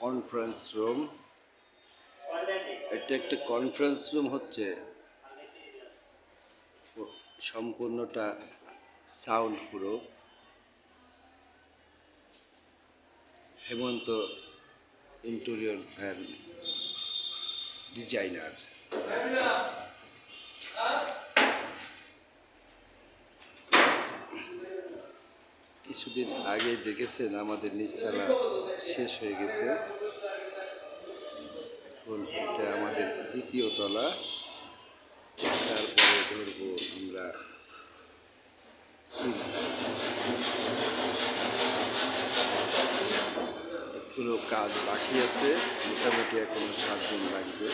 Conference room. এটা একটা conference room হচ্ছে, সম্পূর্ণটা sound proof. Hemanta interior and designer. কিছুদিন আগে দেখেছেন আমাদের নিচতলা শেষ হয়ে গেছে, এখন এটা আমাদের দ্বিতীয় তলা। তারপরে ধরবো আমরা এখনো কাজ বাকি আছে, মোটামুটি এখনো 7 দিন লাগবে।